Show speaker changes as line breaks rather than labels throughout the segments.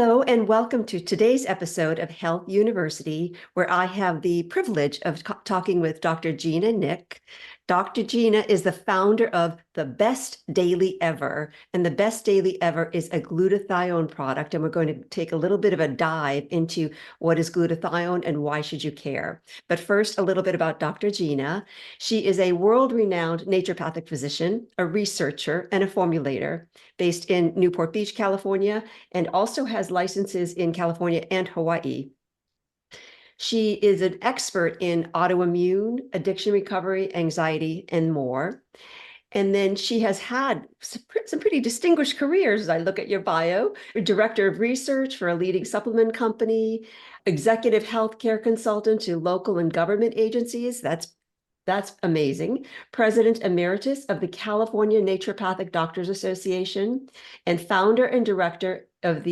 Hello, and welcome to today's episode of Health University, where I have the privilege of talking with Dr. Gina Nick. Dr. Gina is the founder of The Best Daily Ever, and The Best Daily Ever is a glutathione product, and we're going to take a little bit of a dive into what is glutathione and why should you care. But first, a little bit about Dr. Gina. She is a world-renowned naturopathic physician, a researcher, and a formulator based in Newport Beach, California, and also has licenses in California and Hawaii. She is an expert in autoimmune, addiction recovery, anxiety, and more. And then she has had some pretty distinguished careers as I look at your bio. Director of research for a leading supplement company, executive healthcare consultant to local and government agencies. That's amazing. President Emeritus of the California Naturopathic Doctors Association, and founder and director of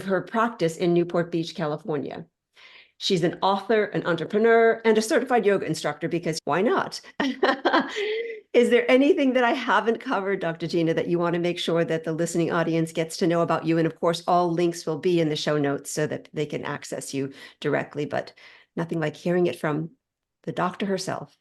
her practice in Newport Beach, California. She's an author, an entrepreneur, and a certified yoga instructor, because why not? Is there anything that I haven't covered, Dr. Gina, that you want to make sure that the listening audience gets to know about you? And of course, all links will be in the show notes so that they can access you directly, but nothing like hearing it from the doctor herself.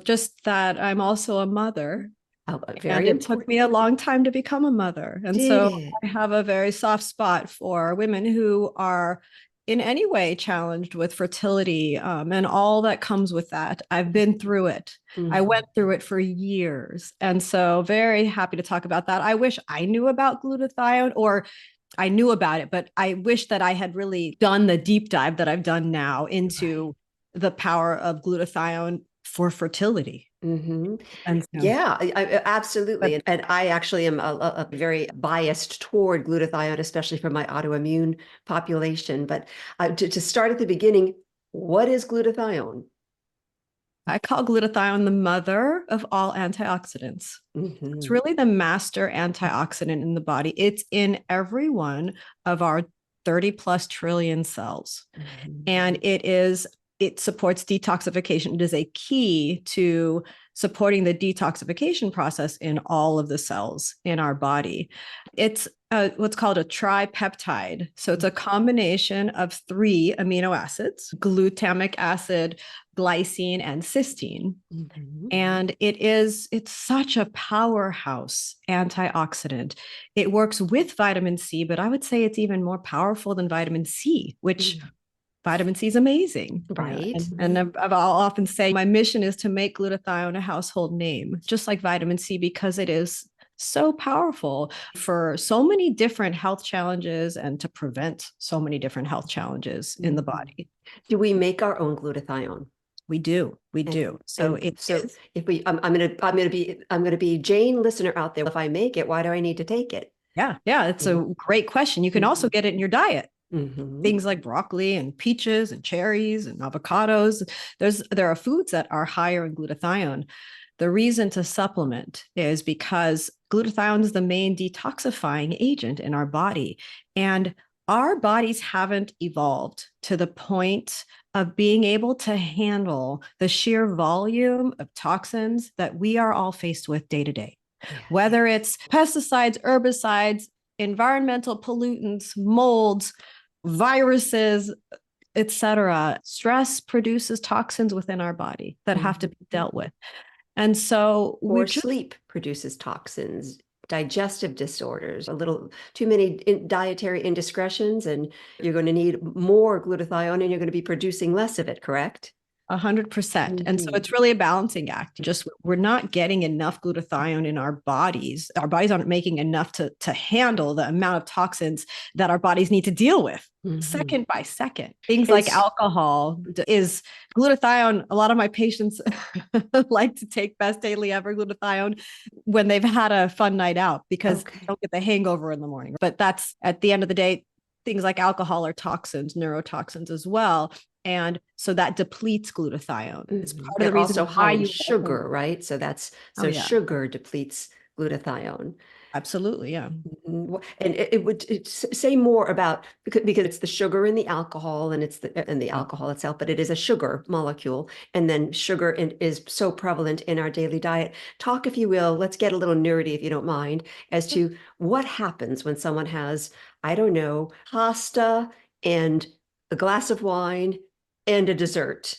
Just that I'm also a mother.
Oh,
and it took me a long time to become a mother. And so I have a very soft spot for women who are in any way challenged with fertility and all that comes with that. I've been through it. Mm-hmm. I went through it for years. And so very happy to talk about that. I wish I knew about glutathione, or I knew about it, but I wish that I had really done the deep dive that I've done now into the power of glutathione for fertility.
Mm-hmm. And so, yeah, absolutely. And I actually am a very biased toward glutathione, especially for my autoimmune population. But to start at the beginning, what is glutathione?
I call glutathione the mother of all antioxidants. Mm-hmm. It's really the master antioxidant in the body. It's in every one of our 30 plus trillion cells. Mm-hmm. And it supports detoxification. It is a key to supporting the detoxification process in all of the cells in our body. It's what's called a tripeptide. So it's a combination of 3 amino acids: glutamic acid, glycine, and cysteine. Mm-hmm. And it's such a powerhouse antioxidant. It works with vitamin C, but I would say it's even more powerful than vitamin C, which vitamin C is amazing.
Right.
And I'll often say my mission is to make glutathione a household name, just like vitamin C, because it is so powerful for so many different health challenges and to prevent so many different health challenges in the body.
Do we make our own glutathione?
We do. So
if we, I'm going to be Jane listener out there. If I make it, why do I need to take it?
Yeah. It's a great question. You can also get it in your diet. Mm-hmm. Things like broccoli and peaches and cherries and avocados. There are foods that are higher in glutathione. The reason to supplement is because glutathione is the main detoxifying agent in our body. And our bodies haven't evolved to the point of being able to handle the sheer volume of toxins that we are all faced with day to day. Yeah. Whether it's pesticides, herbicides, environmental pollutants, molds, viruses, etc. Stress produces toxins within our body that have to be dealt with. And so
sleep produces toxins, digestive disorders, a little too many dietary indiscretions, and you're going to need more glutathione and you're going to be producing less of it, correct?
100%. Mm-hmm. And so it's really a balancing act. We're not getting enough glutathione in our bodies. Our bodies aren't making enough to handle the amount of toxins that our bodies need to deal with. Mm-hmm. Second by second. Things like alcohol is glutathione. A lot of my patients like to take Best Daily Ever glutathione when they've had a fun night out, because they don't get the hangover in the morning. But that's, at the end of the day, things like alcohol are toxins, neurotoxins as well. And so that depletes glutathione. It's part of the reason
also high in sugar, right? So sugar depletes glutathione.
Absolutely. Yeah.
And it would say more about, because it's the sugar in the alcohol and it's the alcohol itself, but it is a sugar molecule. And then sugar is so prevalent in our daily diet. Talk, if you will, let's get a little nerdy if you don't mind, as to what happens when someone has, I don't know, pasta and a glass of wine and a dessert.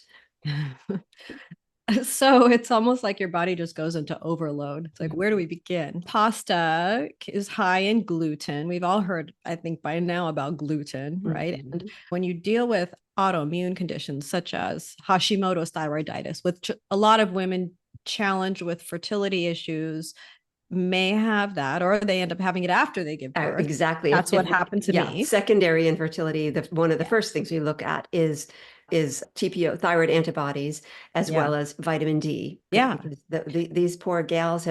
So it's almost like your body just goes into overload. It's like, where do we begin? Pasta is high in gluten. We've all heard, I think, by now about gluten, right?
Mm-hmm.
And when you deal with autoimmune conditions such as Hashimoto's thyroiditis, which a lot of women challenged with fertility issues may have that, or they end up having it after they give birth.
Exactly.
That's what happened to me.
Secondary infertility, one of the first things we look at is TPO, thyroid antibodies, as well as vitamin D.
Yeah.
Because these poor gals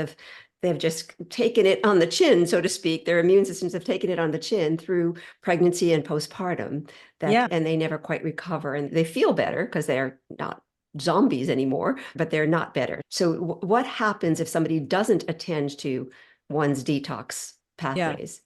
they've just taken it on the chin, so to speak. Their immune systems have taken it on the chin through pregnancy and postpartum, and they never quite recover. And they feel better because they're not zombies anymore, but they're not better. So what happens if somebody doesn't attend to one's detox pathways?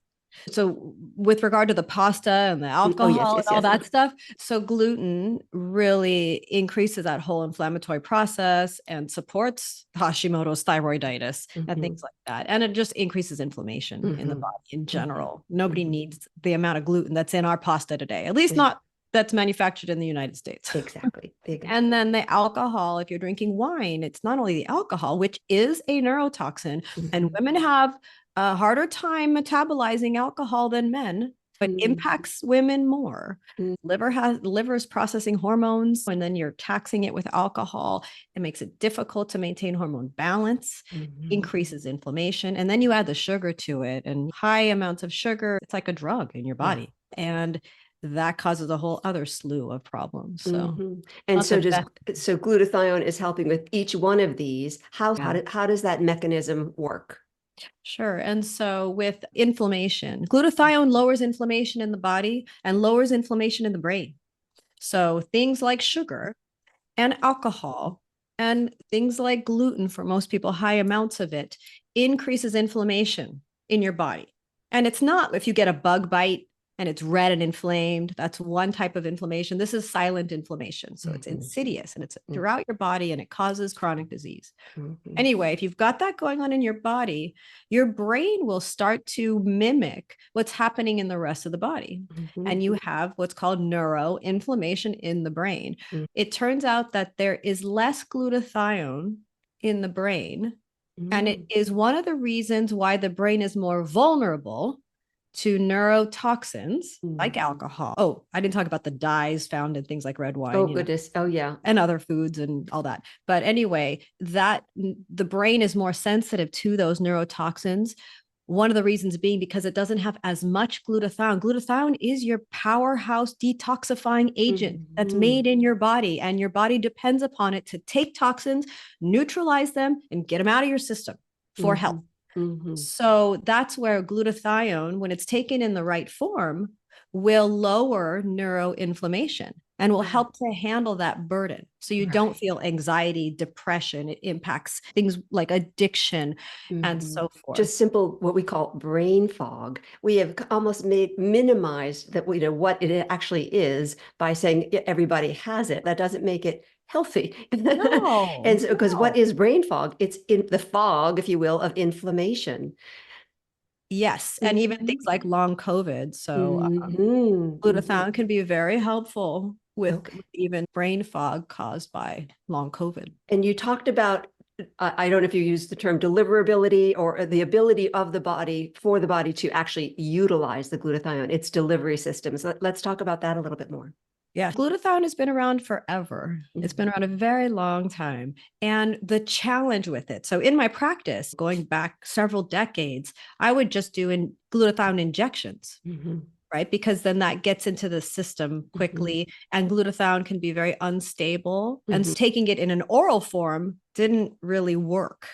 So with regard to the pasta and the alcohol and all that stuff, so gluten really increases that whole inflammatory process and supports Hashimoto's thyroiditis and things like that. And it just increases inflammation in the body in general. Nobody needs the amount of gluten that's in our pasta today, at least not that's manufactured in the United States.
Exactly.
And then the alcohol, if you're drinking wine, it's not only the alcohol, which is a neurotoxin, and women have a harder time metabolizing alcohol than men, but impacts women more. Liver is processing hormones, and then you're taxing it with alcohol. It makes it difficult to maintain hormone balance, increases inflammation, and then you add the sugar to it, and high amounts of sugar, it's like a drug in your body. And that causes a whole other slew of problems. So,
and so glutathione is helping with each one of these. How does that mechanism work?
Sure. And so with inflammation, glutathione lowers inflammation in the body and lowers inflammation in the brain. So things like sugar and alcohol and things like gluten, for most people, high amounts of it, increases inflammation in your body. And it's not if you get a bug bite and it's red and inflamed. That's one type of inflammation. This is silent inflammation. So it's insidious and it's throughout your body and it causes chronic disease. Anyway, if you've got that going on in your body, your brain will start to mimic what's happening in the rest of the body. And you have what's called neuroinflammation in the brain. It turns out that there is less glutathione in the brain. And it is one of the reasons why the brain is more vulnerable to neurotoxins like alcohol. Oh, I didn't talk about the dyes found in things like red wine.
Oh, goodness. Oh, yeah.
And other foods and all that. But anyway, that the brain is more sensitive to those neurotoxins. One of the reasons being because it doesn't have as much glutathione. Glutathione is your powerhouse detoxifying agent that's made in your body, and your body depends upon it to take toxins, neutralize them, and get them out of your system for health. So that's where glutathione, when it's taken in the right form, will lower neuroinflammation and will help to handle that burden. So you don't feel anxiety, depression. It impacts things like addiction and so forth.
Just simple, what we call brain fog. We have almost minimized that, what it actually is by saying everybody has it. That doesn't make it healthy.
No,
and so, because what is brain fog? It's in the fog, if you will, of inflammation.
Yes. And even things like long COVID. So glutathione can be very helpful with even brain fog caused by long COVID.
And you talked about, I don't know if you use the term deliverability, or the ability of the body, for the body to actually utilize the glutathione, its delivery systems. Let's talk about that a little bit more.
Yeah, glutathione has been around forever. It's been around a very long time. And the challenge with it. So in my practice, going back several decades, I would just do glutathione injections, right? Because then that gets into the system quickly. And glutathione can be very unstable. And taking it in an oral form didn't really work.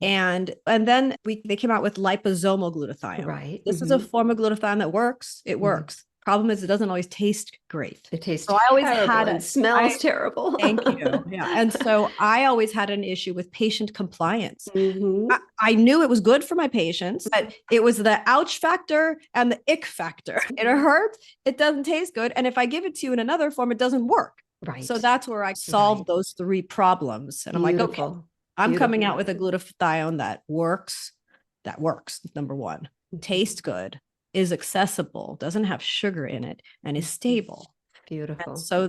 And then they came out with liposomal glutathione.
Right.
This is a form of glutathione that works. It works. Problem is, it doesn't always taste great.
It tastes
So I always
terrible
had
and smells terrible.
Thank you. Yeah. And so I always had an issue with patient compliance.
Mm-hmm.
I knew it was good for my patients, but it was the ouch factor and the ick factor. It hurts. It doesn't taste good. And if I give it to you in another form, it doesn't work.
Right.
So that's where I solved those 3 problems. And I'm like, okay, I'm coming out with a glutathione that works. That works. Number 1, tastes good, is accessible, doesn't have sugar in it, and is stable.
Beautiful.
And so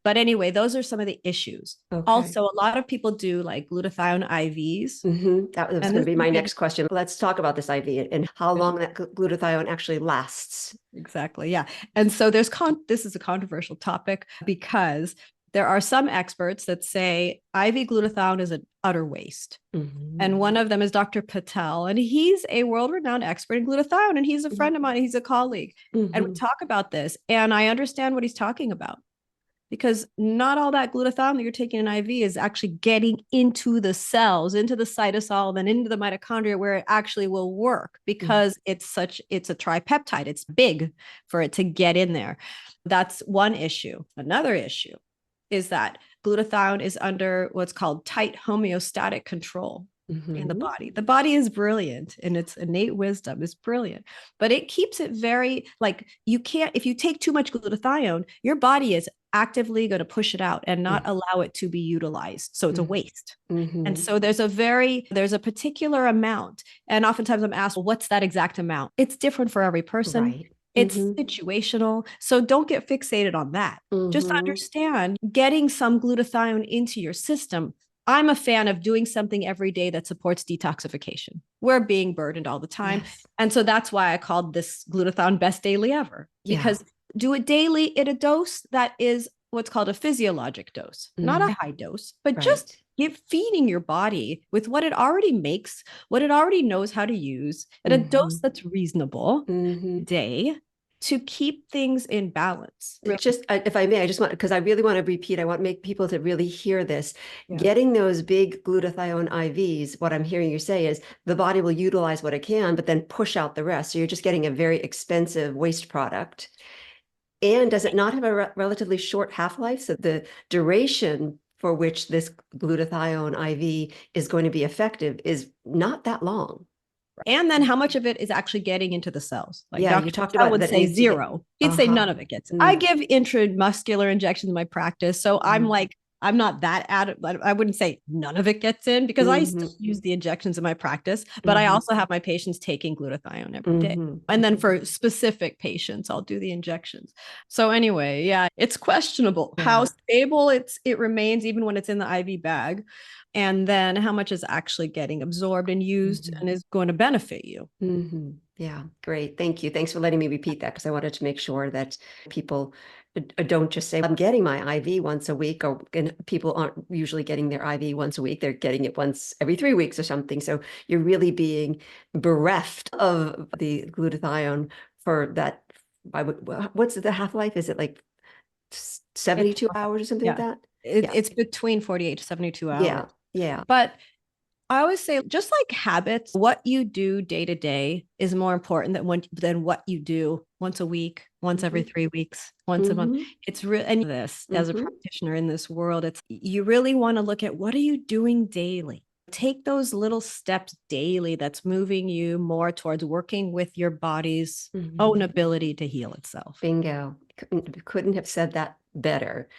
but anyway, those are some of the issues. Okay. Also, a lot of people do like glutathione IVs.
That was going to be my next question. Let's talk about this IV and how long that glutathione actually lasts.
Exactly. Yeah. And so this is a controversial topic because there are some experts that say IV glutathione is an utter waste. And one of them is Dr. Patel, and he's a world-renowned expert in glutathione, and he's a friend of mine. He's a colleague. And we talk about this, and I understand what he's talking about, because not all that glutathione that you're taking in IV is actually getting into the cells, into the cytosol, then into the mitochondria where it actually will work, because it's a tripeptide. It's big for it to get in there. That's one issue. Another issue is that glutathione is under what's called tight homeostatic control in the body. The body is brilliant, and its innate wisdom is brilliant, but it keeps it very, like, if you take too much glutathione, your body is actively going to push it out and not allow it to be utilized. So it's a waste. And so there's a particular amount. And oftentimes I'm asked, well, what's that exact amount? It's different for every person. Right. It's situational. So don't get fixated on that. Just understand, getting some glutathione into your system. I'm a fan of doing something every day that supports detoxification. We're being burdened all the time. Yes. And so that's why I called this glutathione best daily ever, because do it daily at a dose that is what's called a physiologic dose, not a high dose, but just feeding your body with what it already makes, what it already knows how to use at a dose that's reasonable day, to keep things in balance.
Just, if I may, I just want, because I really want to repeat, I want to make people to really hear this. Getting those big glutathione IVs, what I'm hearing you say is the body will utilize what it can, but then push out the rest. So you're just getting a very expensive waste product. And does it not have a relatively short half-life? So the duration for which this glutathione IV is going to be effective is not that long.
And then how much of it is actually getting into the cells? Like
you talked about
would say 0. He'd say none of it gets in. I give intramuscular injections in my practice. So I'm like, I'm not that I wouldn't say none of it gets in, because I still use the injections in my practice, but I also have my patients taking glutathione every day. And then for specific patients, I'll do the injections. So anyway, it's questionable how stable it remains, even when it's in the IV bag. And then how much is actually getting absorbed and used and is going to benefit you.
Yeah, great. Thank you. Thanks for letting me repeat that, because I wanted to make sure that people don't just say, I'm getting my IV once a week, and people aren't usually getting their IV once a week. They're getting it once every 3 weeks or something. So you're really being bereft of the glutathione for that. What's the half-life? Is it like 72 hours or something like that?
It's between 48 to 72 hours.
Yeah.
But I always say, just like habits, what you do day to day is more important than what you do once a week, once every 3 weeks, once a month. It's really, and this as a practitioner in this world, you really want to look at, what are you doing daily? Take those little steps daily that's moving you more towards working with your body's own ability to heal itself.
Bingo. Couldn't have said that better.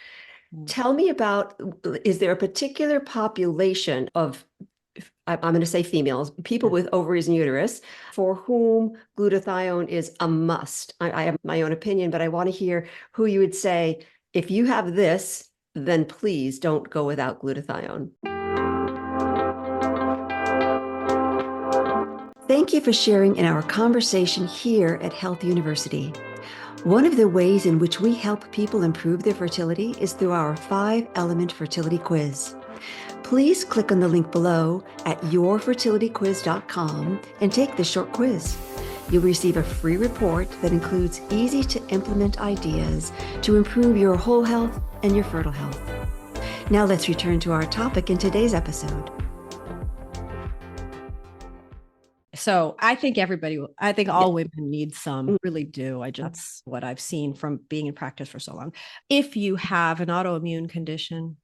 Tell me about, is there a particular population of, I'm going to say females, people with ovaries and uterus, for whom glutathione is a must? I have my own opinion, but I want to hear who you would say, if you have this, then please don't go without glutathione. Thank you for sharing in our conversation here at Health University. One of the ways in which we help people improve their fertility is through our 5-element fertility quiz. Please click on the link below at yourfertilityquiz.com and take this short quiz. You'll receive a free report that includes easy-to-implement ideas to improve your whole health and your fertile health. Now let's return to our topic in today's episode.
So I think I think
Yeah.
all women need some, really do. That's what I've seen from being in practice for so long. If you have an autoimmune condition,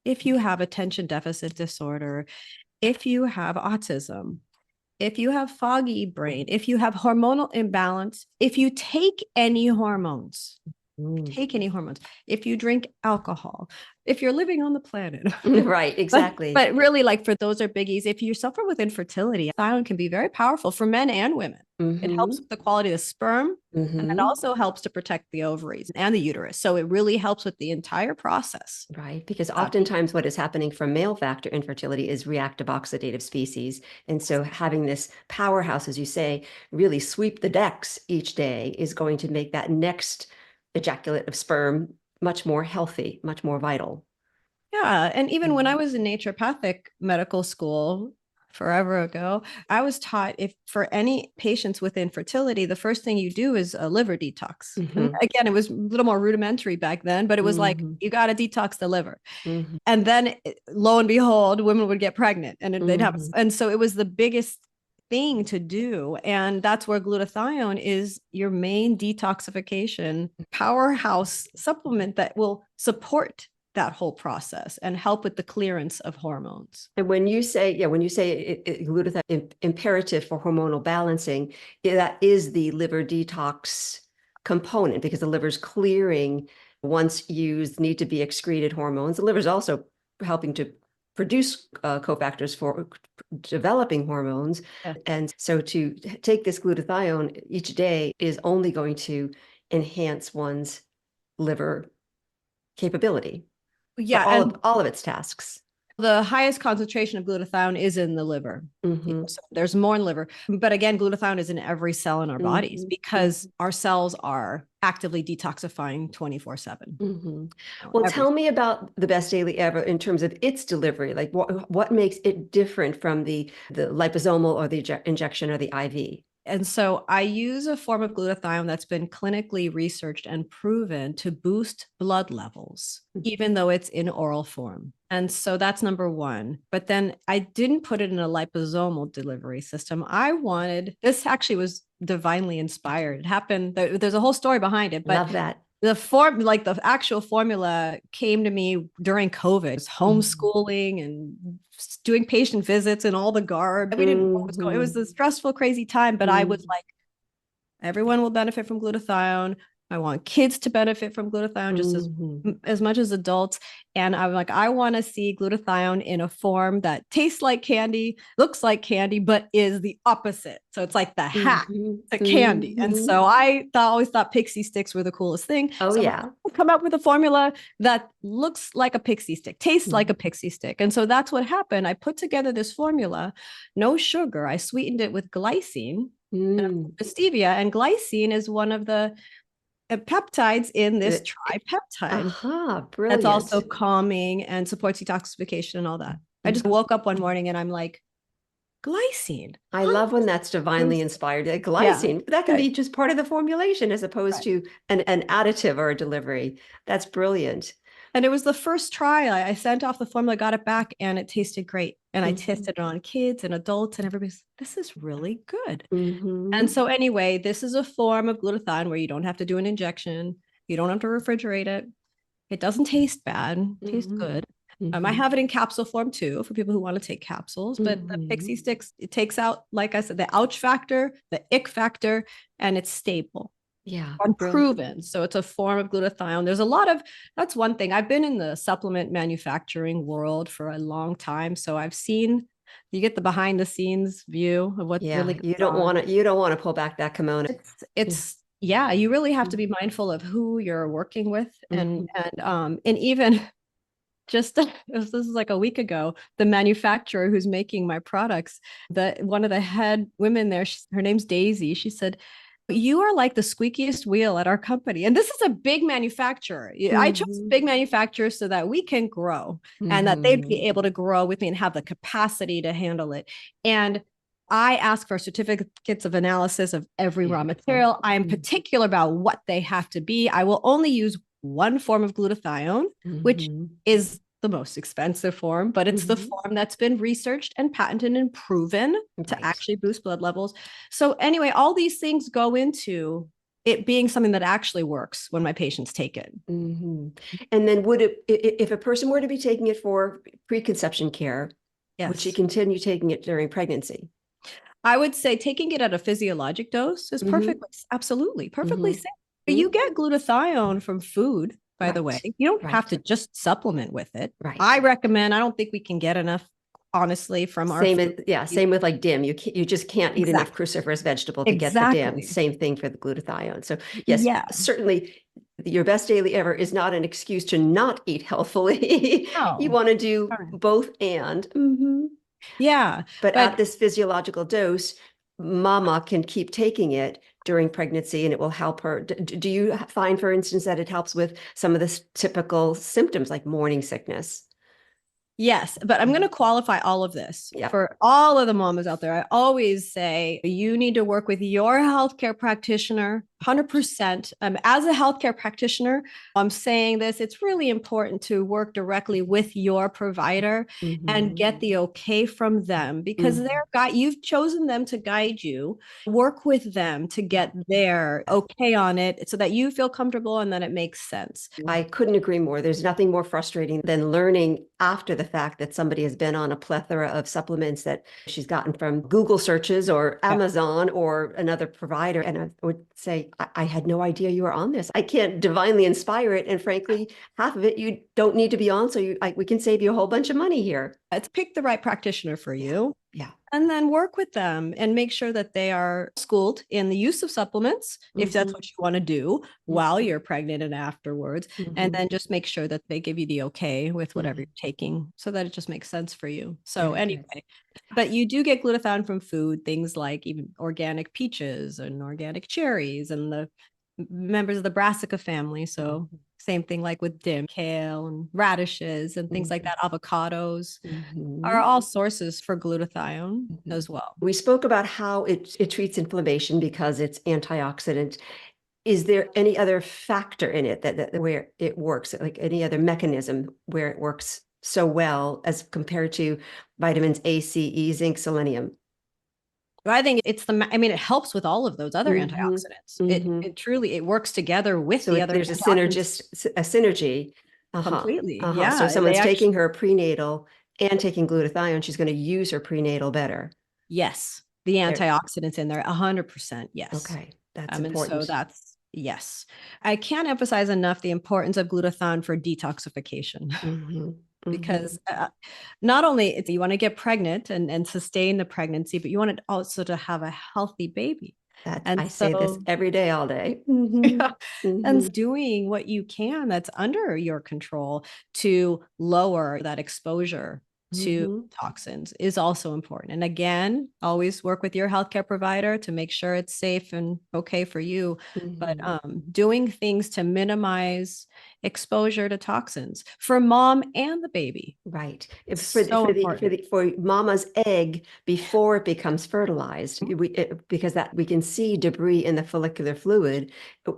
if you have attention deficit disorder, if you have autism, if you have foggy brain, if you have hormonal imbalance, if you take any hormones, if you drink alcohol, if you're living on the planet.
Right, exactly.
But really, like, for those are biggies. If you suffer with infertility, glutathione can be very powerful for men and women. It helps with the quality of the sperm, and it also helps to protect the ovaries and the uterus. So it really helps with the entire process.
Right, because oftentimes what is happening from male factor infertility is reactive oxidative species. And so having this powerhouse, as you say, really sweep the decks each day is going to make that next ejaculate of sperm much more healthy, much more vital.
Yeah. And even when I was in naturopathic medical school forever ago, I was taught, if for any patients with infertility, the first thing you do is a liver detox. Again, it was a little more rudimentary back then, but it was like, you got to detox the liver. And then lo and behold, women would get pregnant and they'd have, and so it was the biggest thing to do. And that's where glutathione is your main detoxification powerhouse supplement that will support that whole process and help with the clearance of hormones.
And when you say, glutathione imperative for hormonal balancing, that is the liver detox component, because the liver's clearing once used need to be excreted hormones. The liver's also helping to produce cofactors for developing hormones.
Yeah.
And so to take this glutathione each day is only going to enhance one's liver capability.
Yeah,
for all of its tasks.
The highest concentration of glutathione is in the liver. So there's more in the liver. But again, glutathione is in every cell in our bodies because our cells are actively detoxifying 24/7.
Well, tell me about the Best Daily Ever in terms of its delivery. Like what makes it different from the liposomal or the injection or the IV?
And so I use a form of glutathione that's been clinically researched and proven to boost blood levels, even though it's in oral form. And so that's number one. But then I didn't put it in a liposomal delivery system. This actually was divinely inspired. It happened, there's a whole story behind it. But
love that.
The actual formula came to me during COVID. It's homeschooling and doing patient visits and all the garb. We didn't know what was going. It was a stressful, crazy time, but I was like, everyone will benefit from glutathione. I want kids to benefit from glutathione just as much as adults. And I'm like, I want to see glutathione in a form that tastes like candy, looks like candy, but is the opposite. So it's like the hack to candy. And so I always thought pixie sticks were the coolest thing.
Oh,
so
yeah.
I'll come up with a formula that looks like a pixie stick, tastes like a pixie stick. And so that's what happened. I put together this formula, no sugar. I sweetened it with glycine, stevia, and glycine is one of the peptides in this tripeptide.
Brilliant.
That's also calming and supports detoxification and all that. I just woke up one morning and I'm like, glycine.
I love when that's divinely inspired. Glycine, that can be just part of the formulation as opposed to an additive or a delivery. That's brilliant.
And it was the first try. I sent off the formula, got it back, and it tasted great. And I tested it on kids and adults, and everybody's, this is really good. And so anyway, this is a form of glutathione where you don't have to do an injection. You don't have to refrigerate it. It doesn't taste bad. It tastes good. I have it in capsule form too for people who want to take capsules, but the pixie sticks, it takes out, like I said, the ouch factor, the ick factor, and it's stable.
Yeah.
Unproven. So it's a form of glutathione. That's one thing. I've been in the supplement manufacturing world for a long time. So I've seen, you get the behind the scenes view of what's really
you don't want to pull back that kimono.
You really have to be mindful of who you're working with. And even just this is like a week ago, the manufacturer who's making my products, one of the head women there, her name's Daisy. She said, you are like the squeakiest wheel at our company. And this is a big manufacturer. I chose big manufacturers so that we can grow and that they'd be able to grow with me and have the capacity to handle it. And I ask for certificates of analysis of every raw material. I am particular about what they have to be. I will only use one form of glutathione, which is the most expensive form, but it's the form that's been researched and patented and proven to actually boost blood levels. So anyway, all these things go into it being something that actually works when my patients take it.
And then would it, if a person were to be taking it for preconception care, would she continue taking it during pregnancy?
I would say taking it at a physiologic dose is perfectly, absolutely, perfectly safe. But you get glutathione from food, by the way. You don't have to just supplement with it. I recommend, I don't think we can get enough, honestly, from our food.
Same with like DIM. You just can't eat enough cruciferous vegetable to get the DIM. Same thing for the glutathione. So yes, certainly your best daily ever is not an excuse to not eat healthfully. You want to do both and.
Yeah.
But at this physiological dose, mama can keep taking it during pregnancy and it will help her. Do you find, for instance, that it helps with some of the typical symptoms like morning sickness?
Yes, but I'm going to qualify all of this for all of the mamas out there. I always say you need to work with your healthcare practitioner 100%. As a healthcare practitioner, I'm saying this, it's really important to work directly with your provider and get the okay from them because you've chosen them to guide you. Work with them to get their okay on it so that you feel comfortable and that it makes sense.
I couldn't agree more. There's nothing more frustrating than learning after the fact that somebody has been on a plethora of supplements that she's gotten from Google searches or Amazon or another provider. And I would say, I had no idea you were on this. I can't divinely inspire it. And frankly, half of it you don't need to be on. So we can save you a whole bunch of money here.
It's pick the right practitioner for you.
Yeah.
And then work with them and make sure that they are schooled in the use of supplements, if that's what you want to do while you're pregnant and afterwards. And then just make sure that they give you the okay with whatever you're taking so that it just makes sense for you. So anyway, but you do get glutathione from food, things like even organic peaches and organic cherries and the members of the brassica family. So same thing like with DIM, kale and radishes and things like that. Avocados are all sources for glutathione as well.
We spoke about how it treats inflammation because it's antioxidant. Is there any other factor in it that where it works, like any other mechanism where it works so well as compared to vitamins A, C, E, zinc, selenium?
I think it helps with all of those other antioxidants. It truly, it works together with the other.
There's a synergy.
Completely.
So someone's taking her prenatal and taking glutathione, she's going to use her prenatal better.
Yes. The antioxidants in there, 100%. Yes.
Okay. That's important.
So yes. I can't emphasize enough the importance of glutathione for detoxification. Because not only you want to get pregnant and sustain the pregnancy, but you want it also to have a healthy baby.
I say this every day, all day.
And doing what you can that's under your control to lower that exposure to toxins is also important. And again, always work with your healthcare provider to make sure it's safe and okay for you. But doing things to minimize exposure to toxins for mom and the baby.
Right. For mama's egg before it becomes fertilized, because we can see debris in the follicular fluid.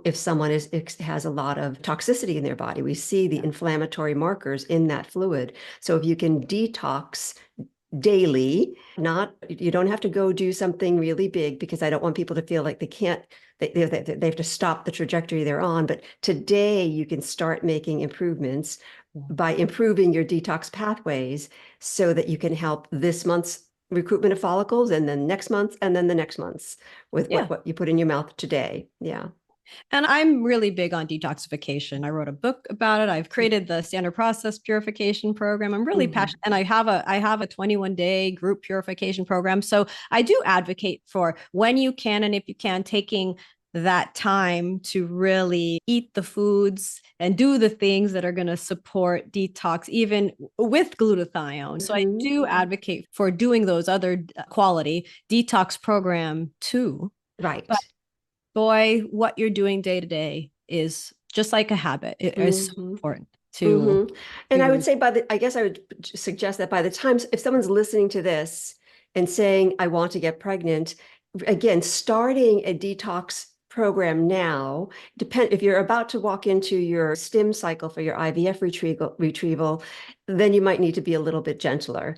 If someone has a lot of toxicity in their body, we see the inflammatory markers in that fluid. So if you can detox daily, you don't have to go do something really big because I don't want people to feel like they have to stop the trajectory they're on. But today you can start making improvements by improving your detox pathways so that you can help this month's recruitment of follicles and then next month and then the next month's with what you put in your mouth today. Yeah.
And I'm really big on detoxification. I wrote a book about it. I've created the standard process purification program. I'm really passionate. And I have a 21-day group purification program. So I do advocate for when you can, and if you can, taking that time to really eat the foods and do the things that are going to support detox, even with glutathione. So I do advocate for doing those other quality detox program too.
Right.
But boy, what you're doing day to day is just like a habit. It is so important to.
And I would say I guess I would suggest that by the time, if someone's listening to this and saying, I want to get pregnant, again, starting a detox program now, if you're about to walk into your stim cycle for your IVF retrieval, then you might need to be a little bit gentler.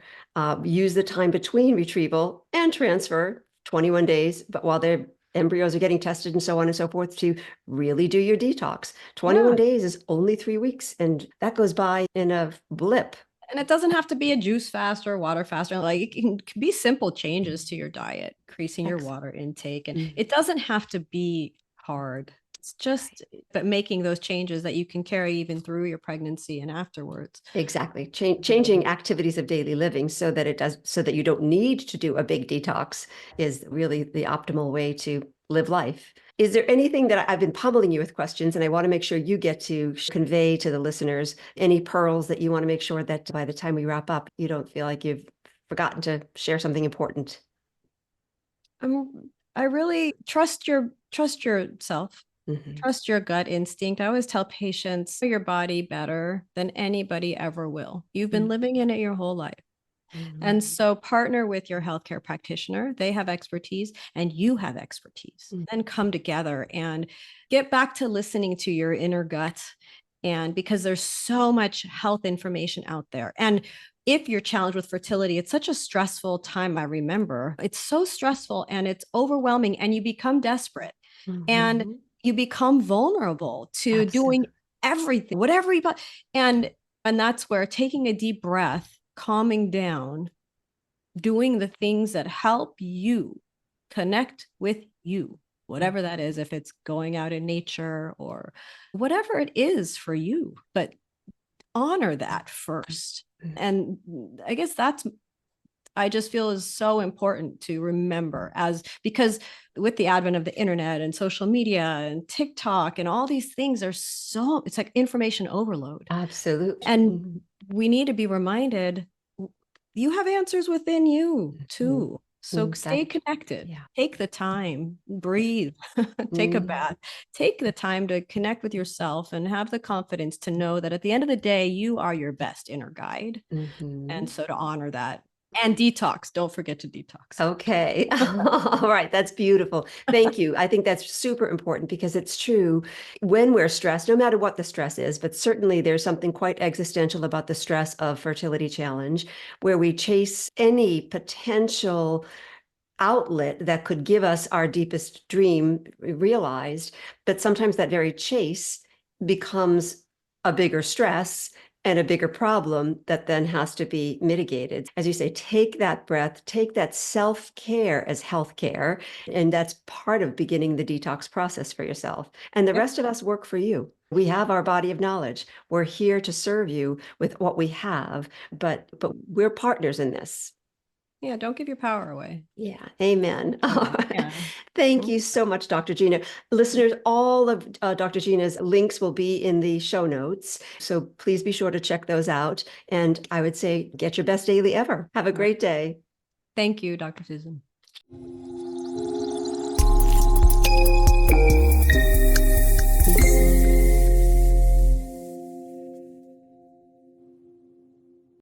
Use the time between retrieval and transfer, 21 days, but while their embryos are getting tested and so on and so forth, to really do your detox. 21 days is only 3 weeks, and that goes by in a blip.
And it doesn't have to be a juice fast or a water fast. Like it can be simple changes to your diet, increasing your water intake. And it doesn't have to be hard. It's just but making those changes that you can carry even through your pregnancy and afterwards.
Exactly. Changing activities of daily living so that you don't need to do a big detox is really the optimal way to live life. Is there anything that I've been pummeling you with questions, and I want to make sure you get to convey to the listeners any pearls that you want to make sure that by the time we wrap up, you don't feel like you've forgotten to share something important?
I really trust yourself. Trust your gut instinct. I always tell patients, know your body better than anybody ever will. You've been living in it your whole life. And so partner with your healthcare practitioner. They have expertise and you have expertise. Then come together and get back to listening to your inner gut. And because there's so much health information out there. And if you're challenged with fertility, it's such a stressful time. I remember it's so stressful and it's overwhelming and you become desperate and you become vulnerable to doing everything, whatever you want. And that's where taking a deep breath, calming down, doing the things that help you connect with you, whatever that is, if it's going out in nature or whatever it is for you, but honor that first. And I guess I just feel is so important to remember because with the advent of the internet and social media and TikTok and all these things it's like information overload.
Absolutely.
And we need to be reminded you have answers within you too. So stay connected. Take the time, breathe, take a bath, take the time to connect with yourself and have the confidence to know that at the end of the day, you are your best inner guide. And so to honor that. And detox. Don't forget to detox.
Okay. All right. That's beautiful. Thank you. I think that's super important because it's true when we're stressed, no matter what the stress is, but certainly there's something quite existential about the stress of fertility challenge where we chase any potential outlet that could give us our deepest dream realized. But sometimes that very chase becomes a bigger stress and a bigger problem that then has to be mitigated. As you say, take that breath, take that self-care as healthcare, and that's part of beginning the detox process for yourself. And the rest of us work for you. We have our body of knowledge. We're here to serve you with what we have, but we're partners in this.
Yeah, don't give your power away.
Yeah, amen. Thank you so much, Dr. Gina. Listeners, all of Dr. Gina's links will be in the show notes, so please be sure to check those out. And I would say, get your best daily ever. Have a great day.
Thank you, Dr. Susan.